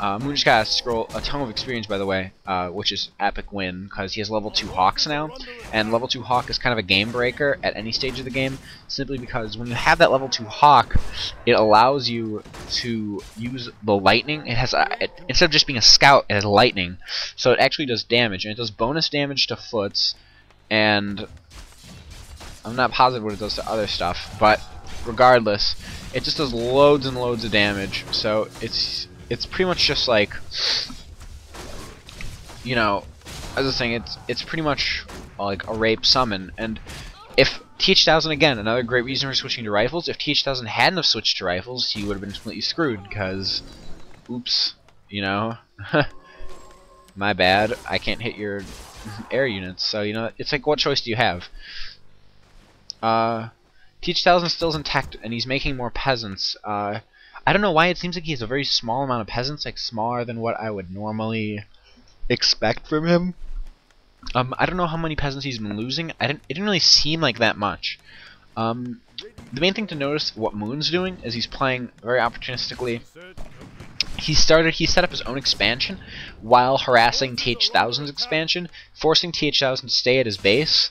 Moon just got a ton of experience, by the way, which is epic win, because he has level 2 Hawks now, and level 2 Hawk is kind of a game breaker at any stage of the game, simply because when you have that level 2 Hawk, it allows you to use the lightning. It has instead of just being a scout, it has lightning, so it actually does damage, and it does bonus damage to foots, and I'm not positive what it does to other stuff, but regardless, it just does loads and loads of damage, so it's pretty much just like, you know, as I was saying, it's pretty much like a rape summon. And if TH1000, again, another great reason for switching to rifles, if TH1000 hadn't have switched to rifles, he would have been completely screwed, because, oops, you know, my bad, I can't hit your air units, so, you know, it's like, what choice do you have? TH1000 still is intact, and he's making more peasants. I don't know why it seems like he has a very small amount of peasants, like smaller than what I would normally expect from him. I don't know how many peasants he's been losing. It didn't really seem like that much. The main thing to notice what Moon's doing is he's playing very opportunistically. He set up his own expansion while harassing TH1000's expansion, forcing TH1000 to stay at his base.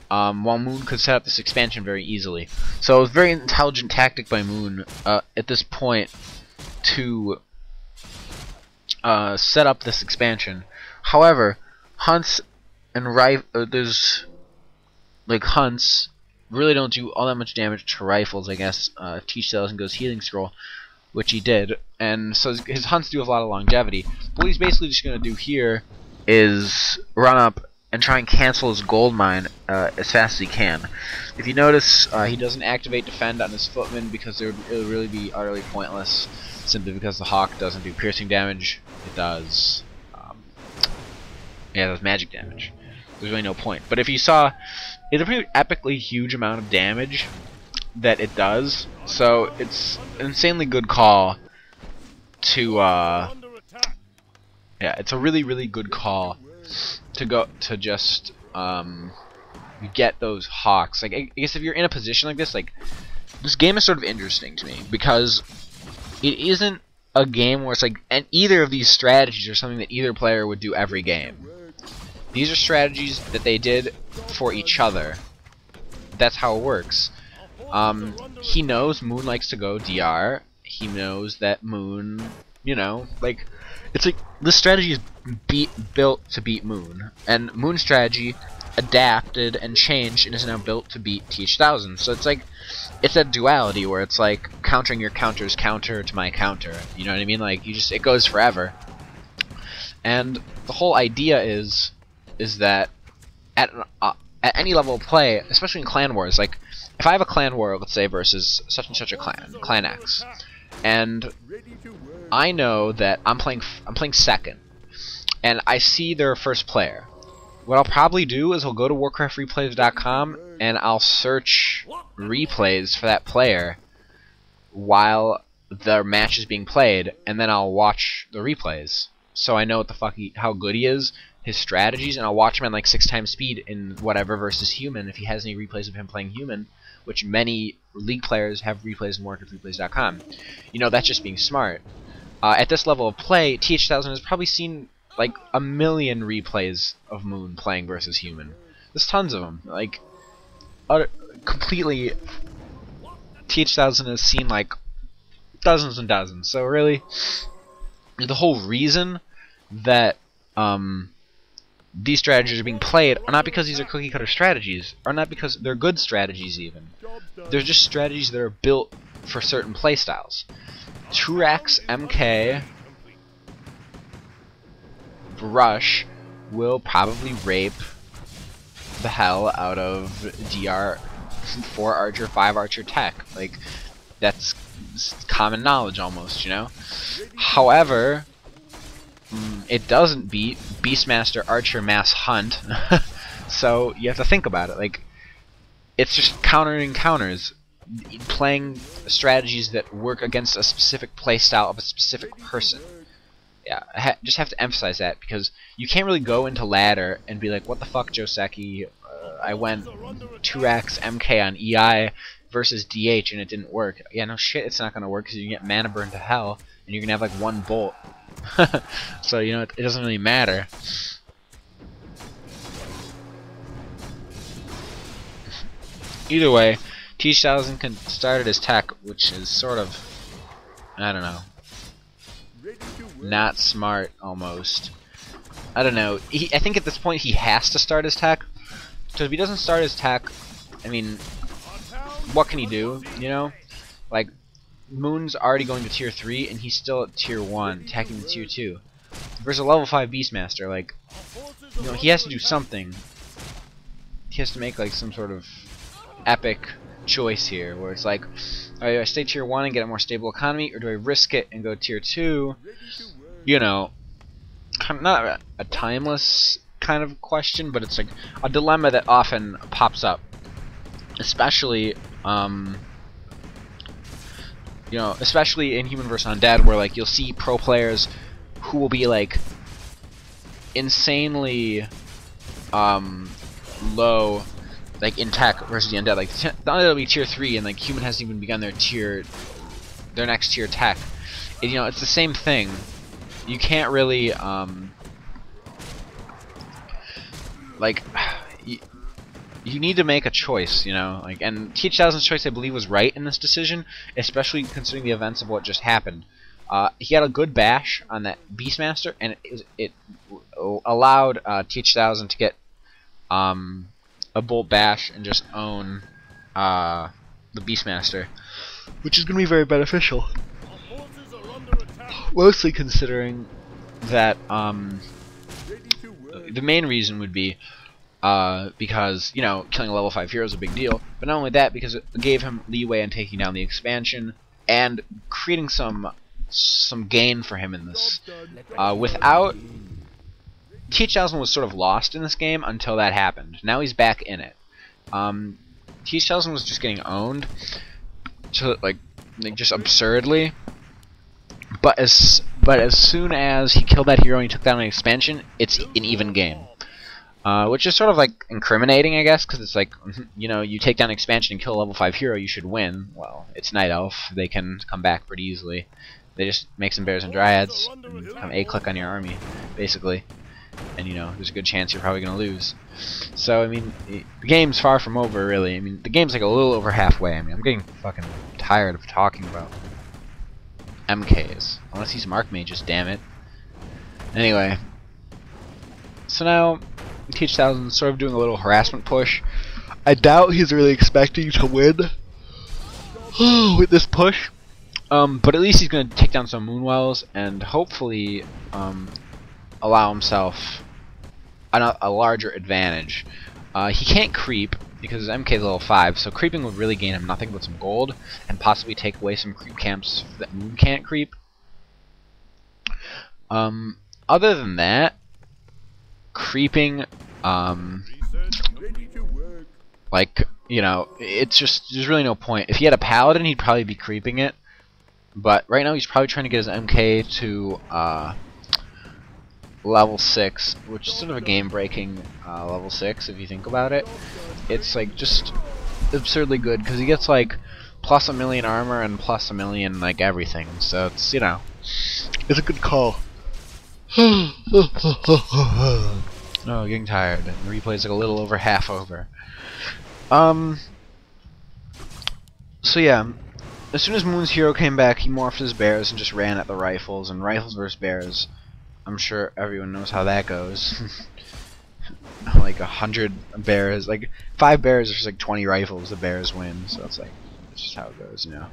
While Moon could set up this expansion very easily. So it was a very intelligent tactic by Moon at this point to set up this expansion. However, Hunts and there's like Hunts really don't do all that much damage to rifles, I guess. If TH1000 goes Healing Scroll, which he did, and so his Hunts do have a lot of longevity. What he's basically just going to do here is run up and try and cancel his gold mine as fast as he can. If you notice, he doesn't activate defend on his footman because it would really be utterly pointless, simply because the Hawk doesn't do piercing damage. It does, it does magic damage. There's really no point. But if you saw, it's a pretty epically huge amount of damage that it does, so it's an insanely good call to, yeah, it's a really good call to just get those Hawks. Like, I guess if you're in a position like this game is sort of interesting to me, because it isn't a game where it's like, and either of these strategies are something that either player would do every game. These are strategies that they did for each other. That's how it works. He knows Moon likes to go DR. He knows that Moon, you know, like, it's like this strategy is built to beat Moon, and Moon's strategy adapted and changed and is now built to beat TH1000. So it's like, it's that duality where it's like countering your counter's counter to my counter. You know what I mean? Like, it goes forever. And the whole idea is that at any level of play, especially in clan wars, like if I have a clan war, let's say, versus such and such a clan X, and I know that I'm playing second, and I see their first player. What I'll probably do is I'll go to warcraftreplays.com and I'll search replays for that player while the match is being played, and then I'll watch the replays so I know what the fuck how good he is, his strategies, and I'll watch him at like 6 times speed in whatever versus human if he has any replays of him playing human, which many League players have replays in warcraftreplays.com. You know, that's just being smart. At this level of play, TH1000 has probably seen like 1 million replays of Moon playing versus human. There's tons of them. Like, completely, TH1000 has seen like dozens and dozens. So really, the whole reason that these strategies are being played are not because these are cookie cutter strategies, or not because they're good strategies even. They're just strategies that are built for certain playstyles. Turax MK Rush will probably rape the hell out of DR 4 Archer, 5 Archer tech. Like, that's common knowledge almost, you know? However, it doesn't beat Beastmaster Archer Mass Hunt, so you have to think about it. Like, it's just countering counters, playing strategies that work against a specific playstyle of a specific person. Yeah, I just have to emphasize that, because you can't really go into ladder and be like, what the fuck, Joseki, I went 2x MK on EI versus DH and it didn't work. Yeah, no shit, it's not gonna work, because you can get mana burn to hell, and you're gonna have like 1 bolt. So, you know, it doesn't really matter. Either way, T1000 can start at his tech, which is sort of, I don't know, not smart almost. I don't know. I think at this point he has to start his tech, because if he doesn't start his tech, I mean, what can he do? You know, like Moon's already going to tier 3, and he's still at tier 1, attacking the tier 2. Versus a level 5 Beastmaster, like, you know, he has to do something. He has to make like some sort of epic choice here, where it's like, do I stay tier 1 and get a more stable economy, or do I risk it and go tier 2? You know, not a timeless kind of question, but it's like a dilemma that often pops up, especially you know, especially in Human vs Undead, where like you'll see pro players who will be like insanely low, like in tech versus the undead. Like the undead will be tier 3, and like human hasn't even begun their next tier tech. And, you know, it's the same thing. You can't really like you need to make a choice, you know. Like, and T1000's choice, I believe, was right in this decision, especially considering the events of what just happened. He had a good bash on that Beastmaster, and it allowed T1000 to get a bolt bash and just own the Beastmaster, which is going to be very beneficial. Mostly considering that the main reason would be because, you know, killing a level 5 hero is a big deal, but not only that, because it gave him leeway in taking down the expansion and creating some gain for him in this. Without T1000 was sort of lost in this game until that happened. Now he's back in it. T1000 was just getting owned, to like just absurdly. But as soon as he killed that hero and he took down an expansion, it's an even game. Which is sort of like incriminating, I guess, because it's like, you know, you take down an expansion and kill a level 5 hero, you should win. Well, it's Night Elf. They can come back pretty easily. They just make some bears and dryads and come A-click on your army, basically. And, you know, there's a good chance you're probably going to lose. So, I mean, the game's far from over, really. I mean, the game's like a little over halfway. I mean, I'm getting fucking tired of talking about MKs. I want to see some Archmages, damn it. Anyway. So now, T1000's sort of doing a little harassment push. I doubt he's really expecting to win with this push. But at least he's going to take down some Moonwells and hopefully allow himself a larger advantage. He can't creep because his MK is level 5, so creeping would really gain him nothing but some gold and possibly take away some creep camps that Moon can't creep. Other than that, creeping, like, you know, it's just, there's really no point. If he had a paladin, he'd probably be creeping it, but right now he's probably trying to get his MK to level 6, which is sort of a game-breaking level 6 if you think about it. It's like just absurdly good because he gets like plus 1,000,000 armor and plus 1,000,000 like everything, so it's, you know, it's a good call. Oh, getting tired. The replay's like a little over half over. So yeah, as soon as Moon's hero came back, he morphed his bears and just ran at the rifles, and rifles versus bears, I'm sure everyone knows how that goes. Like 100 bears, like 5 bears versus like 20 rifles, the bears win, so it's like, that's just how it goes, you know.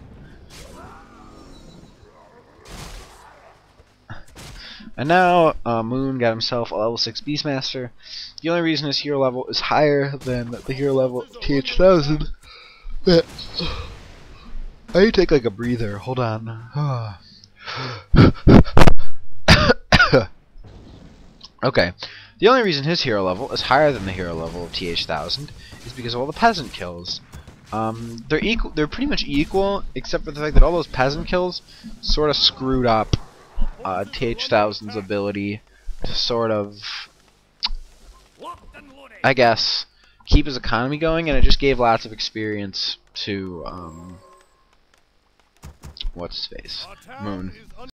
And now, Moon got himself a level 6 Beastmaster. The only reason his hero level is higher than the hero level of T1000. I need to take like a breather, hold on. Okay, the only reason his hero level is higher than the hero level of T1000 is because of all the peasant kills. They're pretty much equal, except for the fact that all those peasant kills sort of screwed up T1000's ability to sort of, I guess, keep his economy going, and it just gave lots of experience to what's his face, Moon.